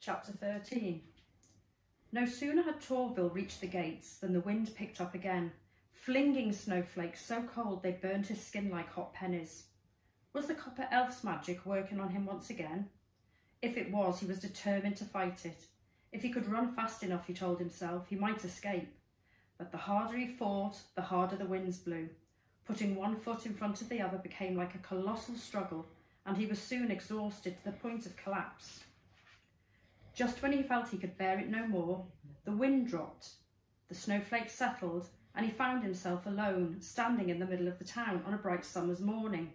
Chapter 13. No sooner had Torville reached the gates than the wind picked up again, flinging snowflakes so cold they burned his skin like hot pennies. Was the copper elf's magic working on him once again? If it was, he was determined to fight it. If he could run fast enough, he told himself, he might escape. But the harder he fought, the harder the winds blew. Putting one foot in front of the other became like a colossal struggle, and he was soon exhausted to the point of collapse. Just when he felt he could bear it no more, the wind dropped, the snowflakes settled, and he found himself alone, standing in the middle of the town on a bright summer's morning.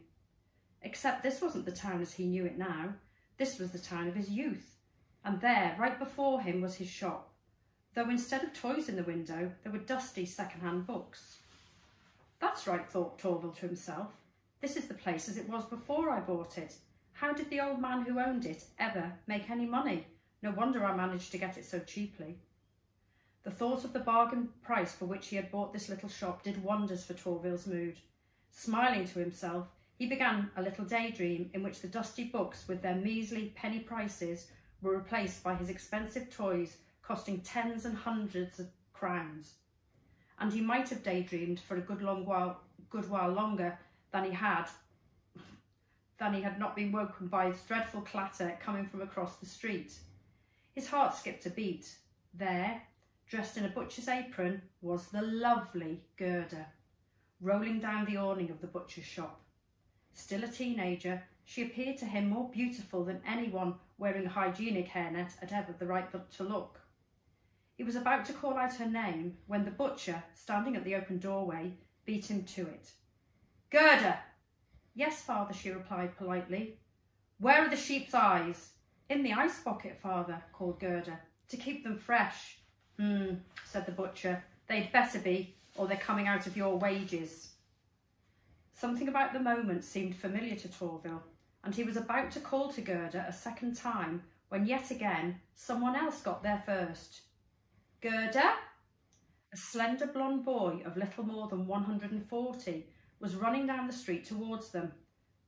Except this wasn't the town as he knew it now. This was the town of his youth, and there, right before him, was his shop, though instead of toys in the window, there were dusty second-hand books. That's right, thought Torville to himself. This is the place as it was before I bought it. How did the old man who owned it ever make any money? No wonder I managed to get it so cheaply. The thought of the bargain price for which he had bought this little shop did wonders for Torville's mood. Smiling to himself, he began a little daydream in which the dusty books with their measly penny prices were replaced by his expensive toys costing tens and hundreds of crowns. And he might have daydreamed for a good while longer than he had not been woken by this dreadful clatter coming from across the street. His heart skipped a beat. There, dressed in a butcher's apron, was the lovely Gerda, rolling down the awning of the butcher's shop. Still a teenager, she appeared to him more beautiful than anyone wearing a hygienic hairnet had ever the right to look. He was about to call out her name when the butcher, standing at the open doorway, beat him to it. "Gerda!" "Yes, father," she replied politely. "Where are the sheep's eyes?" "In the ice bucket, father," called Gerda, "to keep them fresh." Said the butcher. "They'd better be, or they're coming out of your wages." Something about the moment seemed familiar to Torville, and he was about to call to Gerda a second time when yet again someone else got there first. "Gerda?" A slender blonde boy of little more than 140 was running down the street towards them.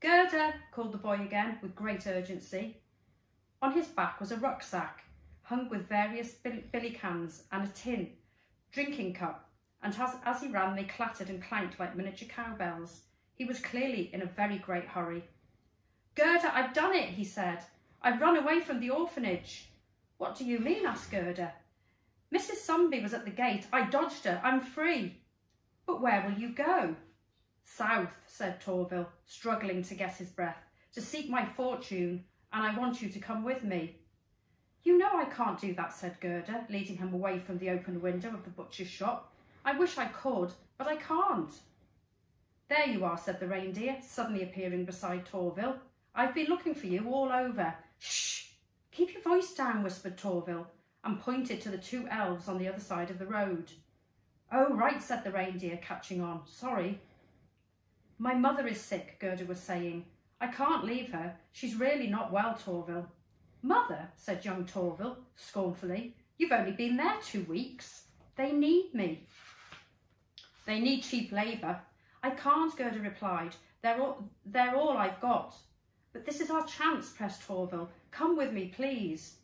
"Gerda!" called the boy again with great urgency. On his back was a rucksack, hung with various billy cans and a tin drinking cup, and as he ran they clattered and clanked like miniature cowbells. He was clearly in a very great hurry. "Gerda, I've done it," he said. "I've run away from the orphanage." "What do you mean?" asked Gerda. "Mrs. Somebody was at the gate. I dodged her. I'm free." "But where will you go?" "South," said Torville, struggling to get his breath, "to seek my fortune, and I want you to come with me." "You know I can't do that," said Gerda, leading him away from the open window of the butcher's shop. "I wish I could, but I can't." "There you are," said the reindeer, suddenly appearing beside Torville. "I've been looking for you all over." "Shh! Keep your voice down," whispered Torville, and pointed to the two elves on the other side of the road. "Oh, right," said the reindeer, catching on. "Sorry." "My mother is sick," Gerda was saying. "I can't leave her. She's really not well, Torville." "Mother?" said young Torville, scornfully. "You've only been there 2 weeks. They need me." "They need cheap labour." "I can't," Gerda replied. They're all I've got." "But this is our chance," pressed Torville. "Come with me, please."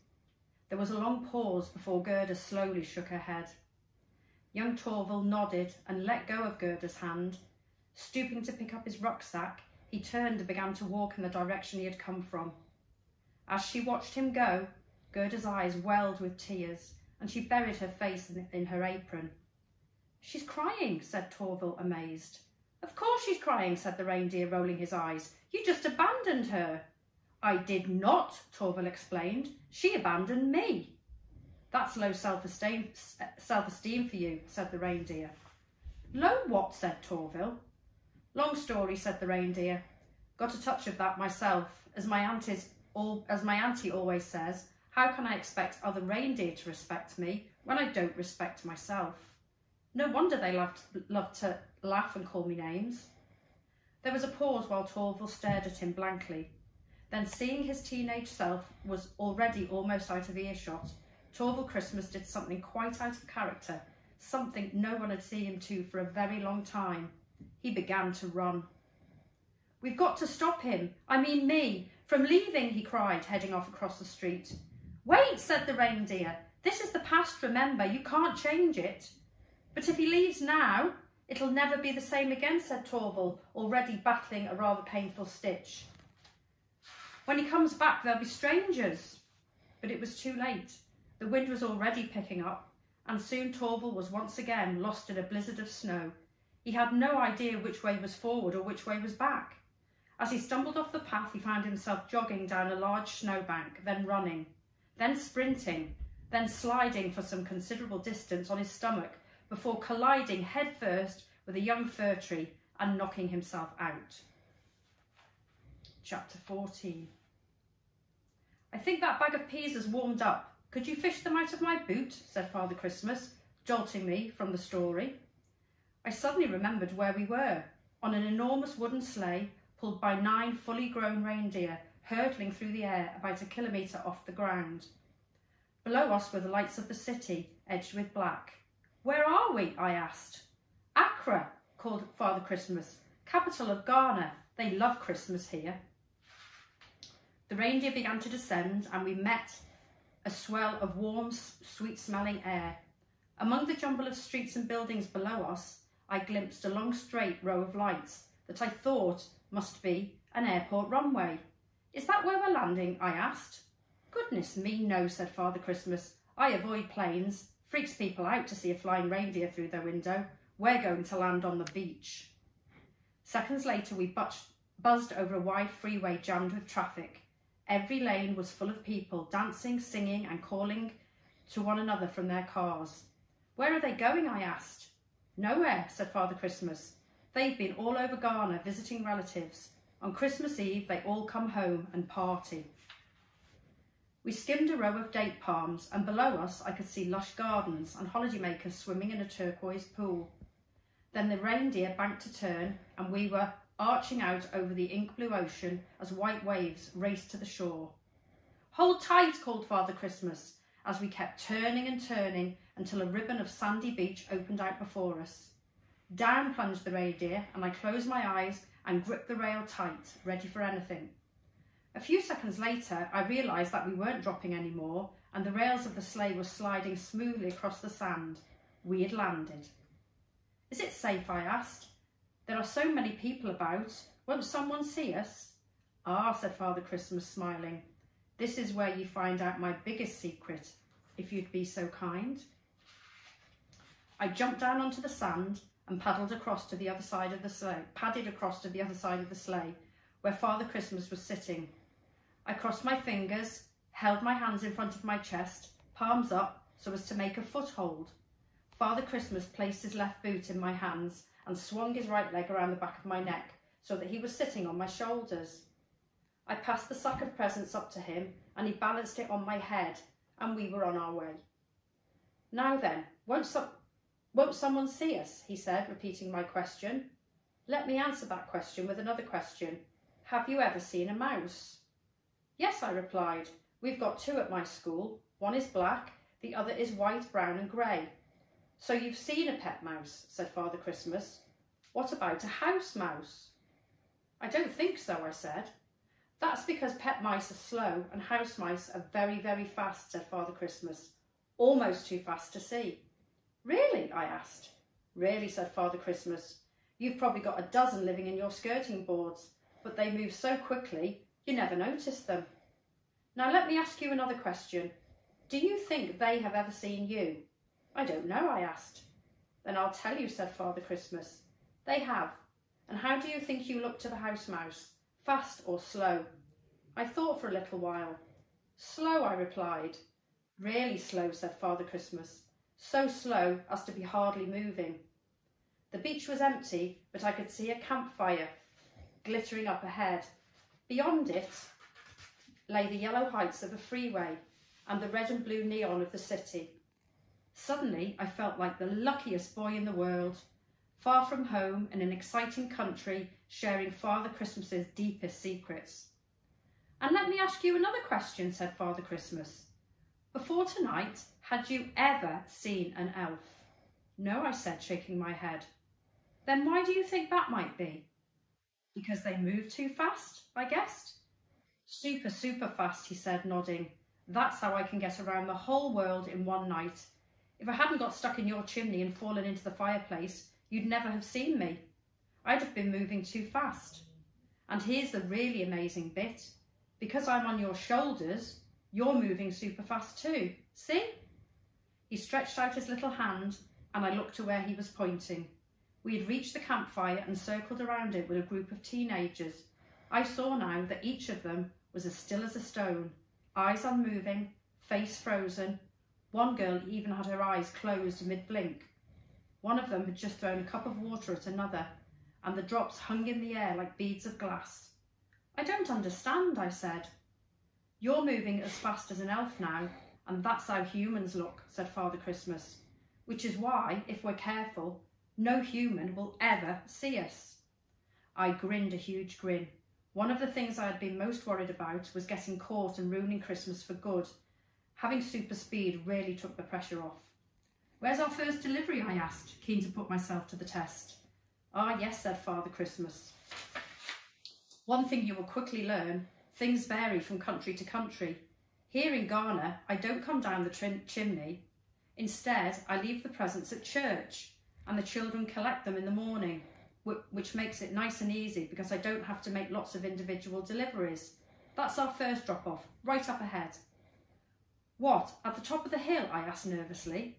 There was a long pause before Gerda slowly shook her head. Young Torville nodded and let go of Gerda's hand. Stooping to pick up his rucksack, he turned and began to walk in the direction he had come from. As she watched him go, Gerda's eyes welled with tears, and she buried her face in her apron. "She's crying," said Torville, amazed. "Of course she's crying," said the reindeer, rolling his eyes. "You just abandoned her." "I did not," Torville explained. "She abandoned me." "That's low self-esteem for you," said the reindeer. "Low what?" said Torville. "Long story," said the reindeer. "Got a touch of that myself. As my auntie always says, how can I expect other reindeer to respect me when I don't respect myself? No wonder they love to laugh and call me names." There was a pause while Torville stared at him blankly. Then, seeing his teenage self was already almost out of earshot, Torville Christmas did something quite out of character, something no one had seen him do for a very long time. He began to run. "We've got to stop him, I mean me, from leaving," he cried, heading off across the street. "Wait," said the reindeer. "This is the past, remember. You can't change it." "But if he leaves now, it'll never be the same again," said Torval, already battling a rather painful stitch. "When he comes back, there'll be strangers." But it was too late. The wind was already picking up, and soon Torval was once again lost in a blizzard of snow. He had no idea which way was forward or which way was back. As he stumbled off the path, he found himself jogging down a large snowbank, then running, then sprinting, then sliding for some considerable distance on his stomach before colliding headfirst with a young fir tree and knocking himself out. Chapter 14. "I think that bag of peas has warmed up. Could you fish them out of my boot?" said Father Christmas, jolting me from the story. I suddenly remembered where we were, on an enormous wooden sleigh pulled by 9 fully grown reindeer, hurtling through the air about a kilometre off the ground. Below us were the lights of the city, edged with black. "Where are we?" I asked. "Accra," called Father Christmas, "capital of Ghana. They love Christmas here." The reindeer began to descend, and we met a swell of warm, sweet-smelling air. Among the jumble of streets and buildings below us, I glimpsed a long straight row of lights that I thought must be an airport runway. "Is that where we're landing?" I asked. "Goodness me, no," said Father Christmas. "I avoid planes. Freaks people out to see a flying reindeer through their window. We're going to land on the beach." Seconds later, we buzzed over a wide freeway jammed with traffic. Every lane was full of people, dancing, singing and calling to one another from their cars. "Where are they going?" I asked. "Nowhere," said Father Christmas. "They've been all over Ghana visiting relatives. On Christmas Eve, they all come home and party." We skimmed a row of date palms, and below us I could see lush gardens and holidaymakers swimming in a turquoise pool. Then the reindeer banked to turn, and we were arching out over the ink-blue ocean as white waves raced to the shore. "Hold tight," called Father Christmas, as we kept turning and turning until a ribbon of sandy beach opened out before us. Down plunged the reindeer, and I closed my eyes and gripped the rail tight, ready for anything. A few seconds later, I realised that we weren't dropping anymore, and the rails of the sleigh were sliding smoothly across the sand. We had landed. "Is it safe?" I asked. "There are so many people about. Won't someone see us?" "Ah," said Father Christmas, smiling. "This is where you find out my biggest secret, if you'd be so kind." I jumped down onto the sand and padded across to the other side of the sleigh, where Father Christmas was sitting. I crossed my fingers, held my hands in front of my chest, palms up, so as to make a foothold. Father Christmas placed his left boot in my hands and swung his right leg around the back of my neck, so that he was sitting on my shoulders. I passed the sack of presents up to him, and he balanced it on my head, and we were on our way. "Now then, won't someone see us?" he said, repeating my question. "Let me answer that question with another question. Have you ever seen a mouse?" "Yes," I replied. "We've got 2 at my school. One is black, the other is white, brown and grey." "So you've seen a pet mouse," said Father Christmas. "What about a house mouse?" "I don't think so," I said. "That's because pet mice are slow and house mice are very, very fast," said Father Christmas. "Almost too fast to see." "Really?" I asked. "Really," said Father Christmas. "You've probably got a dozen living in your skirting boards, but they move so quickly you never notice them. Now let me ask you another question. Do you think they have ever seen you?" "I don't know," I asked. "Then I'll tell you," said Father Christmas. "They have. And how do you think you look to the house mouse? Fast or slow?" I thought for a little while. "Slow," I replied. "Really slow," said Father Christmas. "So slow as to be hardly moving." The beach was empty, but I could see a campfire glittering up ahead. Beyond it lay the yellow heights of the freeway and the red and blue neon of the city. Suddenly, I felt like the luckiest boy in the world, far from home in an exciting country, sharing Father Christmas's deepest secrets. "And let me ask you another question," said Father Christmas. "Before tonight, had you ever seen an elf?" "No," I said, shaking my head. "Then why do you think that might be?" "Because they move too fast," I guessed. "Super, super fast," he said, nodding. That's how I can get around the whole world in one night. If I hadn't got stuck in your chimney and fallen into the fireplace, you'd never have seen me. I'd have been moving too fast. And here's the really amazing bit. Because I'm on your shoulders, you're moving super fast too. See? He stretched out his little hand and I looked to where he was pointing. We had reached the campfire and circled around it with a group of teenagers. I saw now that each of them was as still as a stone, eyes unmoving, face frozen. One girl even had her eyes closed mid-blink. One of them had just thrown a cup of water at another, and the drops hung in the air like beads of glass. I don't understand, I said. You're moving as fast as an elf now, and that's how humans look, said Father Christmas, which is why, if we're careful, no human will ever see us. I grinned a huge grin. One of the things I had been most worried about was getting caught and ruining Christmas for good. Having super speed really took the pressure off. Where's our first delivery, I asked, keen to put myself to the test. Ah, yes, said Father Christmas. One thing you will quickly learn, things vary from country to country. Here in Ghana, I don't come down the chimney. Instead, I leave the presents at church, and the children collect them in the morning, which makes it nice and easy because I don't have to make lots of individual deliveries. That's our first drop-off, right up ahead. What, at the top of the hill? I asked nervously.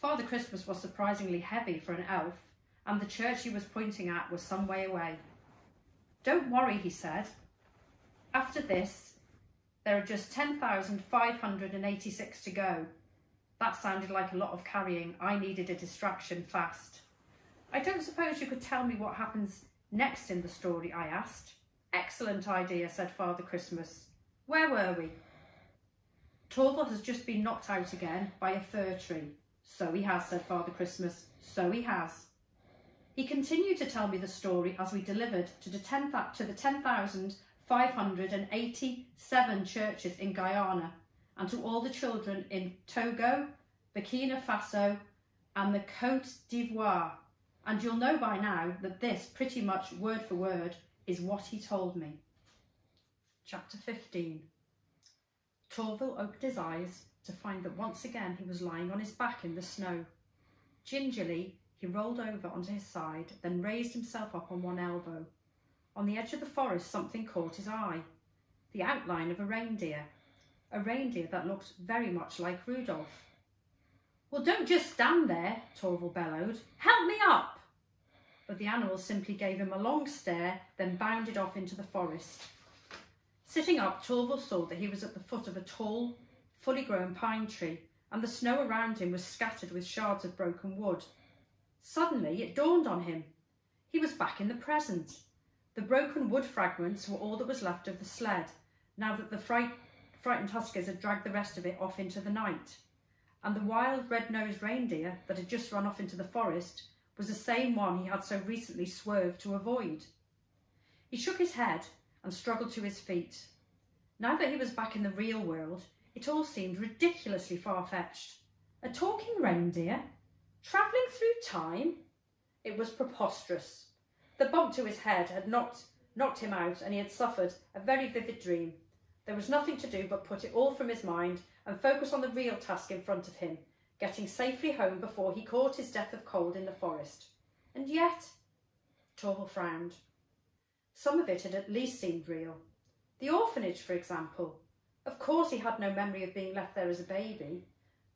Father Christmas was surprisingly heavy for an elf, and the church he was pointing at was some way away. Don't worry, he said. After this, there are just 10,586 to go. That sounded like a lot of carrying. I needed a distraction fast. I don't suppose you could tell me what happens next in the story, I asked. Excellent idea, said Father Christmas. Where were we? Torval has just been knocked out again by a fir tree. So he has, said Father Christmas. So he has. He continued to tell me the story as we delivered to the 10,587 churches in Guyana and to all the children in Togo, Burkina Faso and the Côte d'Ivoire. And you'll know by now that this, pretty much word for word, is what he told me. Chapter 15. Torval opened his eyes to find that once again he was lying on his back in the snow. Gingerly, he rolled over onto his side, then raised himself up on one elbow. On the edge of the forest, something caught his eye. The outline of a reindeer that looked very much like Rudolph. Well, don't just stand there, Torval bellowed. Help me up! But the animal simply gave him a long stare, then bounded off into the forest. Sitting up, Torval saw that he was at the foot of a tall, fully grown pine tree, and the snow around him was scattered with shards of broken wood. Suddenly, it dawned on him. He was back in the present. The broken wood fragments were all that was left of the sled, now that the frightened huskies had dragged the rest of it off into the night. And the wild red-nosed reindeer that had just run off into the forest was the same one he had so recently swerved to avoid. He shook his head and struggled to his feet. Now that he was back in the real world, it all seemed ridiculously far-fetched. A talking reindeer? Travelling through time? It was preposterous. The bump to his head had knocked him out, and he had suffered a very vivid dream. There was nothing to do but put it all from his mind and focus on the real task in front of him, getting safely home before he caught his death of cold in the forest. And yet, Torval frowned. Some of it had at least seemed real. The orphanage, for example. Of course he had no memory of being left there as a baby,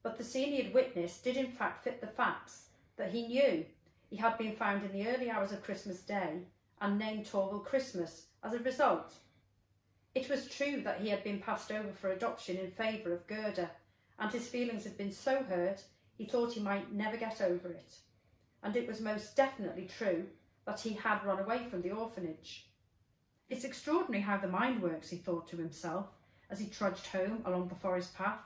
but the scene he had witnessed did in fact fit the facts that he knew. He had been found in the early hours of Christmas Day and named Torval Christmas as a result. It was true that he had been passed over for adoption in favour of Gerda, and his feelings had been so hurt he thought he might never get over it. And it was most definitely true that he had run away from the orphanage. It's extraordinary how the mind works, he thought to himself, as he trudged home along the forest path.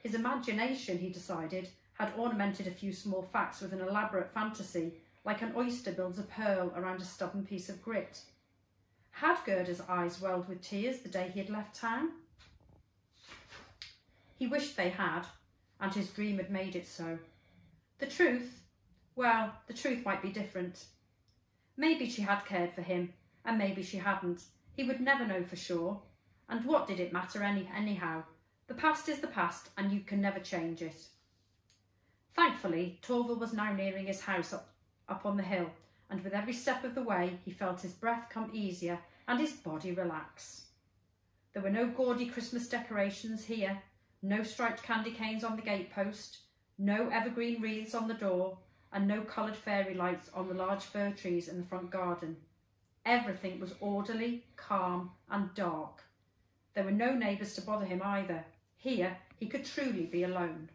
His imagination, he decided, had ornamented a few small facts with an elaborate fantasy, like an oyster builds a pearl around a stubborn piece of grit. Had Gerda's eyes welled with tears the day he had left town? He wished they had, and his dream had made it so. The truth might be different. Maybe she had cared for him, and maybe she hadn't. He would never know for sure. And what did it matter anyhow? The past is the past and you can never change it. Thankfully, Torval was now nearing his house up on the hill, and with every step of the way he felt his breath come easier and his body relax. There were no gaudy Christmas decorations here, no striped candy canes on the gatepost, no evergreen wreaths on the door, and no coloured fairy lights on the large fir trees in the front garden. Everything was orderly, calm and dark. There were no neighbours to bother him either. Here he could truly be alone.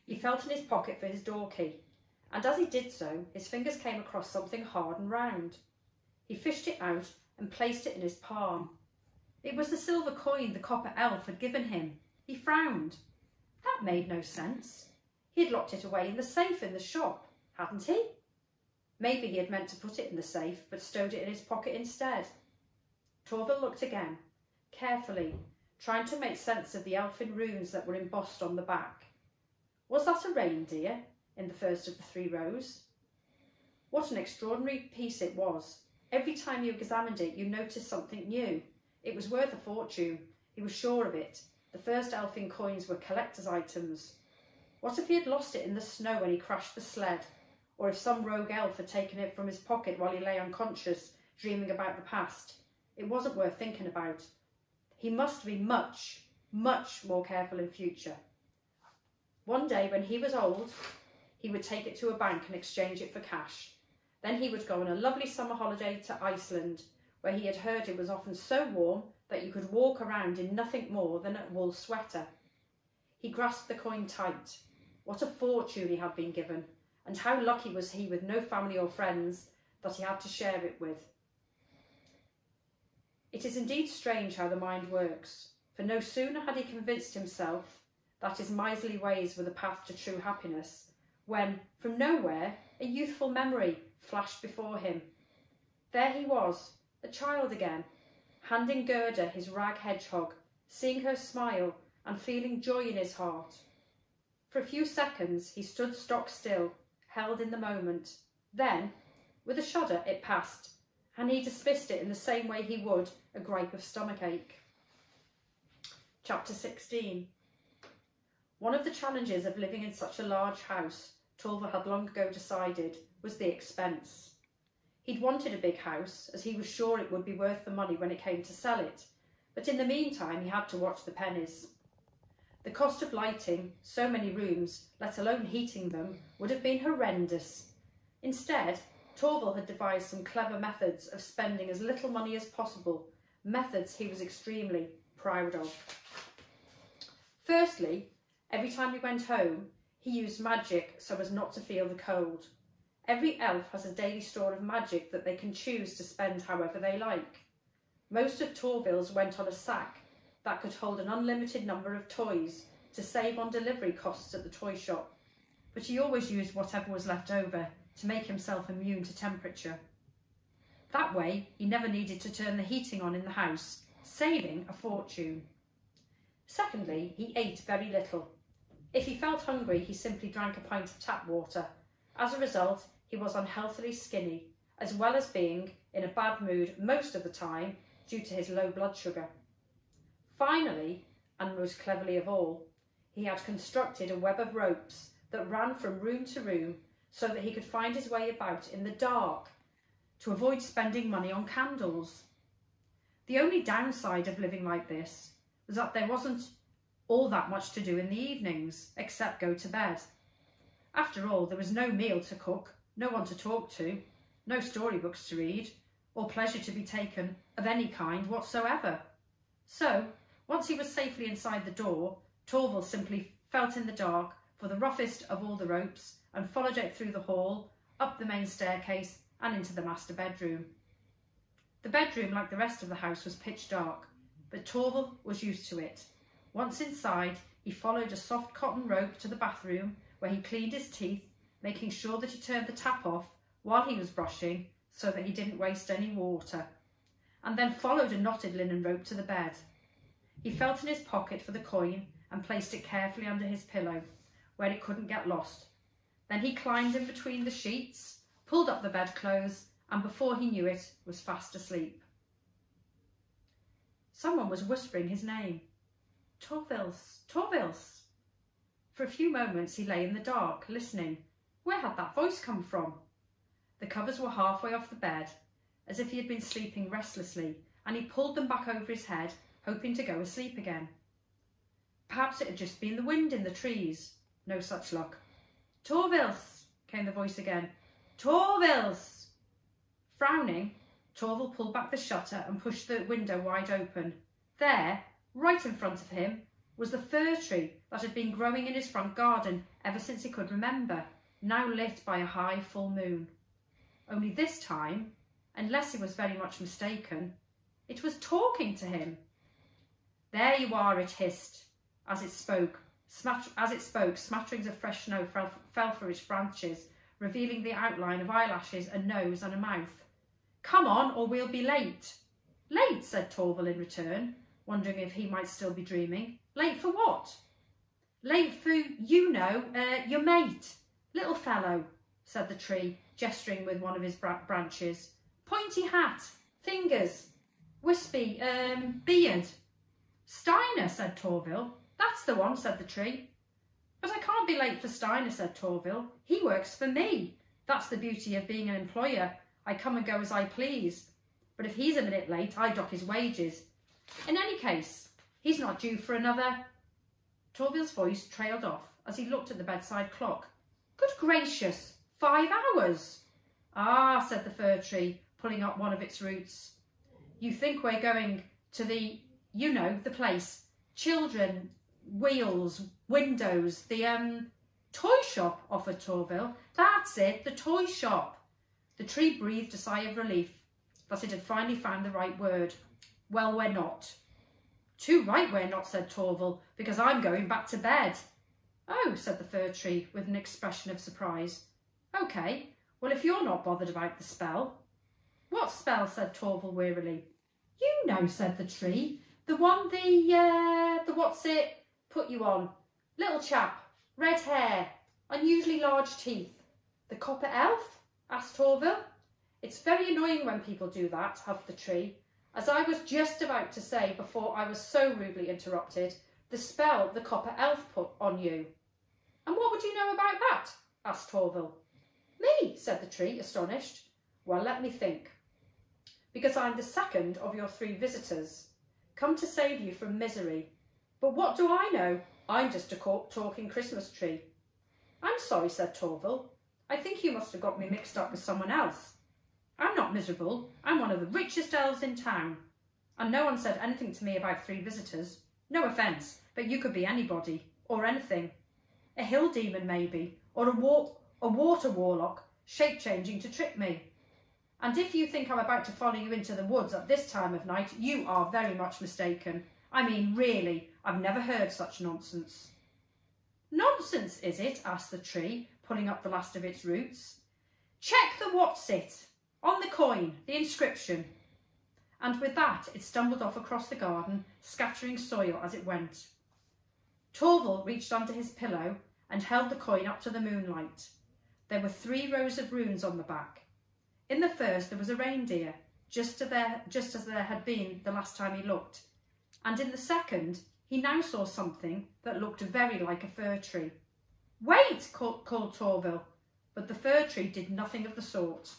He felt in his pocket for his door key, and as he did so, his fingers came across something hard and round. He fished it out and placed it in his palm. It was the silver coin the copper elf had given him. He frowned. That made no sense. He had locked it away in the safe in the shop, hadn't he? Maybe he had meant to put it in the safe, but stowed it in his pocket instead. Torval looked again, carefully, trying to make sense of the elfin runes that were embossed on the back. Was that a reindeer in the first of the 3 rows? What an extraordinary piece it was. Every time you examined it, you noticed something new. It was worth a fortune. He was sure of it. The first elfin coins were collector's items. What if he had lost it in the snow when he crashed the sled? Or if some rogue elf had taken it from his pocket while he lay unconscious, dreaming about the past? It wasn't worth thinking about. He must be much, much more careful in future. One day when he was old, he would take it to a bank and exchange it for cash. Then he would go on a lovely summer holiday to Iceland, where he had heard it was often so warm that you could walk around in nothing more than a wool sweater. He grasped the coin tight. What a fortune he had been given, and how lucky was he with no family or friends that he had to share it with. It is indeed strange how the mind works, for no sooner had he convinced himself that his miserly ways were the path to true happiness, when, from nowhere, a youthful memory flashed before him. There he was, a child again, handing Gerda his rag hedgehog, seeing her smile and feeling joy in his heart. For a few seconds he stood stock still, held in the moment. Then, with a shudder, it passed, and he dismissed it in the same way he would a gripe of stomachache. Chapter 16. One of the challenges of living in such a large house, Torval had long ago decided, was the expense. He'd wanted a big house, as he was sure it would be worth the money when it came to sell it, but in the meantime he had to watch the pennies. The cost of lighting so many rooms, let alone heating them, would have been horrendous. Instead, Torval had devised some clever methods of spending as little money as possible, methods he was extremely proud of. Firstly, every time he went home, he used magic so as not to feel the cold. Every elf has a daily store of magic that they can choose to spend however they like. Most of Torval's went on a sack that could hold an unlimited number of toys to save on delivery costs at the toy shop, but he always used whatever was left over to make himself immune to temperature. That way, he never needed to turn the heating on in the house, saving a fortune. Secondly, he ate very little. If he felt hungry, he simply drank a pint of tap water. As a result, he was unhealthily skinny, as well as being in a bad mood most of the time due to his low blood sugar. Finally, and most cleverly of all, he had constructed a web of ropes that ran from room to room so that he could find his way about in the dark to avoid spending money on candles. The only downside of living like this was that there wasn't all that much to do in the evenings, except go to bed. After all, there was no meal to cook, no one to talk to, no storybooks to read, or pleasure to be taken of any kind whatsoever. So, once he was safely inside the door, Torval simply felt in the dark for the roughest of all the ropes and followed it through the hall, up the main staircase and into the master bedroom. The bedroom, like the rest of the house, was pitch dark, but Torval was used to it. Once inside, he followed a soft cotton rope to the bathroom where he cleaned his teeth, making sure that he turned the tap off while he was brushing so that he didn't waste any water, and then followed a knotted linen rope to the bed. He felt in his pocket for the coin and placed it carefully under his pillow, where it couldn't get lost. Then he climbed in between the sheets, pulled up the bedclothes, and before he knew it, was fast asleep. Someone was whispering his name. Torvils, Torvils. For a few moments he lay in the dark, listening. Where had that voice come from? The covers were halfway off the bed, as if he had been sleeping restlessly, and he pulled them back over his head, hoping to go asleep again. Perhaps it had just been the wind in the trees. No such luck. Torvils, came the voice again. Torvils! Frowning, Torval pulled back the shutter and pushed the window wide open. There, right in front of him, was the fir tree that had been growing in his front garden ever since he could remember, now lit by a high full moon. Only this time, unless he was very much mistaken, it was talking to him. There you are, it hissed. As it spoke, smatterings of fresh snow fell through its branches, revealing the outline of eyelashes, a nose and a mouth. Come on, or we'll be late. Late, said Torval in return, wondering if he might still be dreaming. Late for what? Late for, you know, your mate. Little fellow, said the tree, gesturing with one of his branches. Pointy hat, fingers, wispy, beard. Steiner, said Torval. That's the one, said the tree. But I can't be late for Steiner, said Torval. He works for me. That's the beauty of being an employer. I come and go as I please. But if he's a minute late, I dock his wages. In any case, he's not due for another... Torval's voice trailed off as he looked at the bedside clock. Good gracious, 5 hours! Ah, said the fir tree, pulling up one of its roots. You think we're going to the, you know, the place. Children, wheels, windows, the, toy shop, offered Torval. That's it, the toy shop. The tree breathed a sigh of relief that it had finally found the right word. Well, we're not. Too right we're not, said Torval, because I'm going back to bed. Oh, said the fir tree with an expression of surprise. OK, well, if you're not bothered about the spell. What spell, said Torval wearily. You know, said the tree. The one the what's it put you on. Little chap, red hair, unusually large teeth. The copper elf? Asked Torval. It's very annoying when people do that, huffed the tree. As I was just about to say before I was so rudely interrupted, the spell the copper elf put on you. And what would you know about that? Asked Torval. Me, said the tree, astonished. Well, let me think. Because I'm the second of your 3 visitors, come to save you from misery. But what do I know? I'm just a talking Christmas tree. I'm sorry, said Torval. I think you must have got me mixed up with someone else. I'm not miserable. I'm one of the richest elves in town. And no one said anything to me about 3 visitors. No offence, but you could be anybody, or anything. A hill demon, maybe, or a water warlock, shape-changing to trick me. And if you think I'm about to follow you into the woods at this time of night, you are very much mistaken. I mean, really, I've never heard such nonsense. Nonsense, is it? Asked the tree, pulling up the last of its roots. Check the what's it, on the coin, the inscription. And with that, it stumbled off across the garden, scattering soil as it went. Torval reached under his pillow and held the coin up to the moonlight. There were 3 rows of runes on the back. In the first, there was a reindeer, just as there had been the last time he looked. And in the second, he now saw something that looked very like a fir tree. Wait, called Torval, but the fir tree did nothing of the sort.